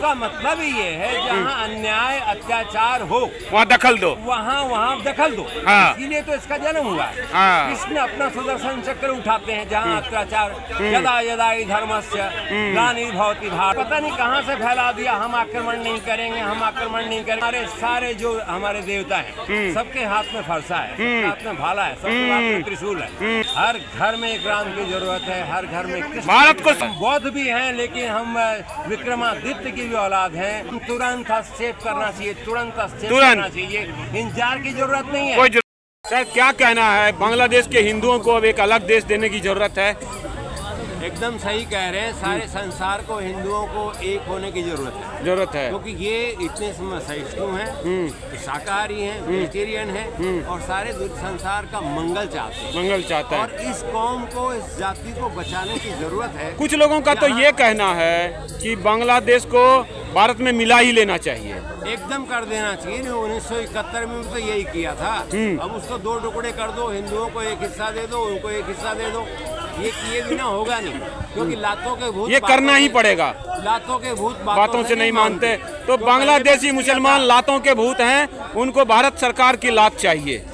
का मतलब ही ये है जहाँ अन्याय अत्याचार हो वहाँ दखल दो, वहाँ दखल दो। हाँ। इसीलिए तो इसका जन्म हुआ है। हाँ। कृष्ण अपना सुदर्शन चक्र उठाते हैं जहाँ अत्याचार यदा यदा ही धर्मस्य ग्लानिर्भवति भारत, पता नहीं कहाँ से फैला दिया हम आक्रमण नहीं करेंगे, हम आक्रमण नहीं करेंगे। हमारे सारे जो हमारे देवता हैं सबके हाथ में फरसा है, सबके हाथ में भाला है, सबके हाथ में त्रिशूल है। हर घर में एक राम की जरूरत है, हर घर में भारत को हम बौद्ध भी हैं लेकिन हम विक्रमादित्य की भी औलाद हैं। तुरंत हस्तक्षेप करना चाहिए, तुरंत हस्तक्षेप करना चाहिए, इंतजार की जरूरत नहीं है। सर क्या कहना है, बांग्लादेश के हिंदुओं को अब एक अलग देश देने की जरूरत है? एकदम सही कह रहे हैं, सारे संसार को हिंदुओं को एक होने की जरूरत है क्योंकि ये इतने सहिष्णु हैं, शाकाहारी हैं, वेजिटेरियन हैं और सारे संसार का मंगल चाहते हैं और इस कौम को, इस जाति को बचाने की जरूरत है। कुछ लोगों का तो ये कहना है कि बांग्लादेश को भारत में मिला ही लेना चाहिए, एकदम कर देना चाहिए। 1971 में तो यही किया था। अब उसको दो टुकड़े कर दो, हिंदुओं को एक हिस्सा दे दो, उनको एक हिस्सा दे दो। ये किए बिना होगा नहीं क्योंकि लातों के भूत ये करना ही पड़ेगा। लातों के भूत बातों से नहीं मानते। तो बांग्लादेशी मुसलमान लातों के भूत हैं, उनको भारत सरकार की लात चाहिए।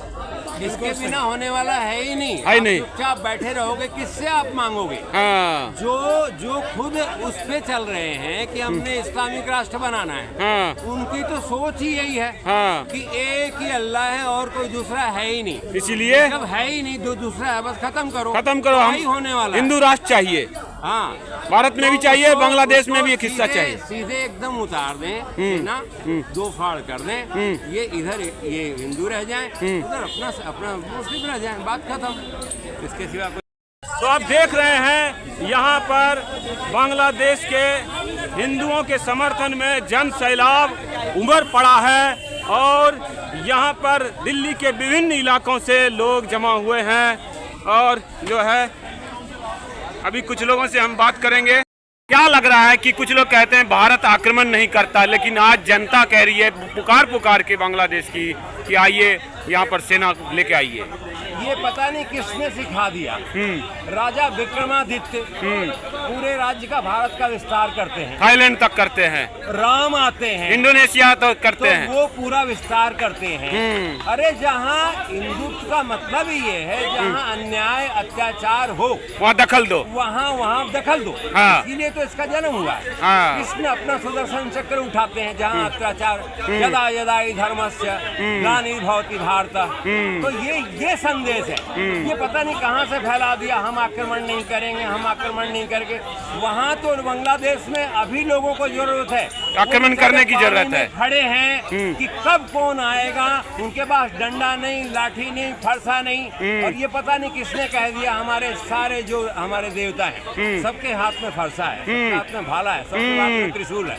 इसके बिना होने वाला है ही नहीं। है नहीं। चुपचाप बैठे रहोगे, किससे आप मांगोगे? हाँ। जो खुद उस पे चल रहे हैं कि हमने इस्लामिक राष्ट्र बनाना है, हाँ। उनकी तो सोच ही यही है, हाँ। कि एक ही अल्लाह है और कोई दूसरा है ही नहीं। इसीलिए जब है ही नहीं, जो दूसरा है बस खत्म करो। हम होने वाला हिंदू राष्ट्र चाहिए। हाँ, भारत में भी चाहिए, बांग्लादेश में भी एक हिस्सा चाहिए। सीधे एकदम उतार दें ना, दो फाड़ कर दें। ये इधर ये हिंदू रह जाएं, उधर अपना मुस्लिम रह जाएं, बात खत्म। इसके सिवा तो आप देख रहे हैं यहाँ पर बांग्लादेश के हिंदुओं के समर्थन में जन सैलाब उमड़ पड़ा है और यहाँ पर दिल्ली के विभिन्न इलाकों से लोग जमा हुए हैं और जो है अभी कुछ लोगों से हम बात करेंगे। क्या लग रहा है कि कुछ लोग कहते हैं भारत आक्रमण नहीं करता, लेकिन आज जनता कह रही है पुकार के बांग्लादेश की कि आइए यहाँ पर सेना लेके आइए। ये पता नहीं किसने सिखा दिया। राजा विक्रमादित्य पूरे राज्य का, भारत का विस्तार करते हैं, थाईलैंड तक करते हैं, राम आते हैं, इंडोनेशिया तक करते हैं, वो पूरा विस्तार करते हैं। अरे जहाँ हिंदुत्व का मतलब ही ये है जहाँ अन्याय अत्याचार हो वहाँ दखल दो, वहाँ दखल दो। हाँ। इसीलिए तो इसका जन्म हुआ है। हाँ। कृष्ण अपना सुदर्शन चक्र उठाते हैं जहाँ अत्याचार यदा यदा ही धर्मस्य ग्लानिर्भवति भारत। तो ये संदेश है। ये पता नहीं कहाँ से फैला दिया हम आक्रमण नहीं करेंगे, हम आक्रमण नहीं करके। वहाँ तो बांग्लादेश में अभी लोगों को जरूरत है, आक्रमण करने की जरूरत है। खड़े हैं कि कब कौन आएगा, उनके पास डंडा नहीं, लाठी नहीं, फरसा नहीं। और ये पता नहीं किसने कह दिया हमारे सारे जो हमारे देवता हैं सबके हाथ में फरसा है, सबके हाथ में भाला है, सबके हाथ में त्रिशूल है।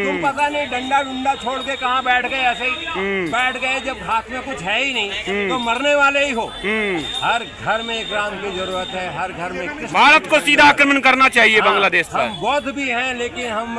तुम पता नहीं डंडा डुंडा छोड़ के कहाँ बैठ गए, ऐसे ही बैठ गए। जब हाथ में कुछ है ही नहीं तो मरने वाले ही हो। हर घर में एक राम की जरूरत है, हर घर में भारत को सीधा आक्रमण करना चाहिए बांग्लादेश पर। हम बौद्ध भी हैं लेकिन हम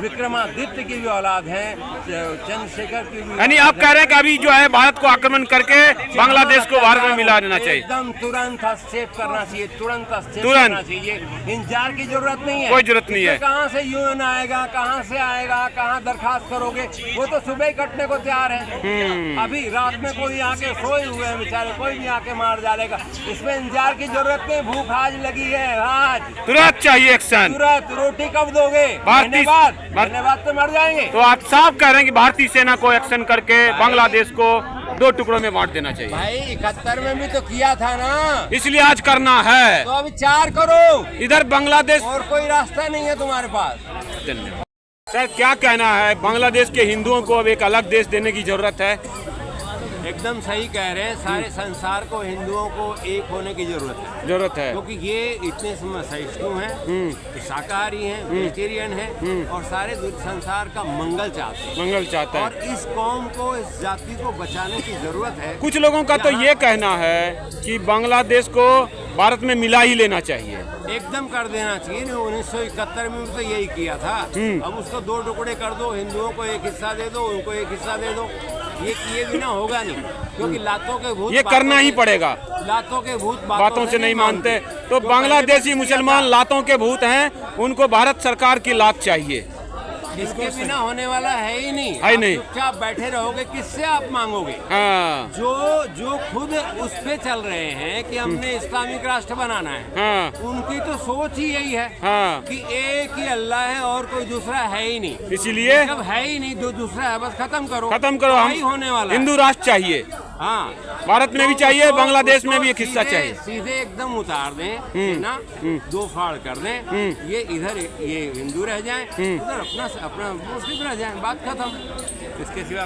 विक्रमादित्य की भी औलाद हैं, चंद्रशेखर की भी। यानी आप कह रहे हैं कि अभी जो है भारत को आक्रमण करके बांग्लादेश को भारत में मिला देना चाहिए। एकदम तुरंत हस्तक्षेप करना चाहिए, तुरंत हस्तक्षेप करना चाहिए, इंतजार की जरूरत नहीं है। कोई जरूरत नहीं है। कहाँ से यूएन आएगा, कहाँ से आएगा, कहाँ दरखास्त करोगे, वो तो सुबह ही कटने को तैयार है। अभी रात में कोई आके सोए हुए हैं बेचारे, कोई भी आके मार डालेगा। इसमें इंतजार की जरूरत नहीं, भूख आज लगी है, आज तुरंत चाहिए एक्शन। तुरंत। रोटी कब दोगे? महीने बाद तो मर जाएंगे। तो आप साफ कह रहे हैं कि भारतीय सेना को एक्शन करके बांग्लादेश को दो टुकड़ों में बांट देना चाहिए। भाई 71 में भी तो किया था ना, इसलिए आज करना है। तो अभी 4 करो। इधर बांग्लादेश और कोई रास्ता नहीं है तुम्हारे पास। धन्यवाद। सर क्या कहना है, बांग्लादेश के हिंदुओं को अब एक अलग देश देने की जरूरत है? एकदम सही कह रहे हैं, सारे संसार को हिंदुओं को एक होने की जरूरत है क्योंकि ये इतने सहिष्णु हैं, शाकाहारी हैं, वेजिटेरियन हैं और सारे संसार का मंगल चाहते हैं और इस कौम को, इस जाति को बचाने की जरूरत है। कुछ लोगों का तो ये कहना है कि बांग्लादेश को भारत में मिला ही लेना चाहिए, एकदम कर देना चाहिए। 1971 में तो यही किया था। अब उसको दो टुकड़े कर दो, हिंदुओं को एक हिस्सा दे दो, उनको एक हिस्सा दे दो। ये किए बिना होगा नहीं क्योंकि लातों के भूत, ये करना ही पड़ेगा। लातों के भूत बातों से नहीं मानते। तो बांग्लादेशी मुसलमान लातों के भूत हैं, उनको भारत सरकार की लात चाहिए। इसके बिना होने वाला है ही नहीं। है नहीं। चुपचाप बैठे रहोगे, किससे आप मांगोगे? हाँ जो खुद उस पे चल रहे हैं कि हमने इस्लामिक राष्ट्र बनाना है, हाँ उनकी तो सोच ही यही है हाँ। कि एक ही अल्लाह है और कोई दूसरा है ही नहीं। इसीलिए जब है ही नहीं, दूसरा है, बस खत्म करो। खत्म करो। क्या ही होने वाला है? हिंदू राष्ट्र चाहिए, हाँ, भारत में भी चाहिए, बांग्लादेश में भी एक हिस्सा चाहिए। सीधे एकदम उतार दें ना, दो फाड़ कर दें, ये इधर ये हिंदू रह जाएं, उधर अपना मुस्लिम रह जाएं, बात खत्म। इसके सिवा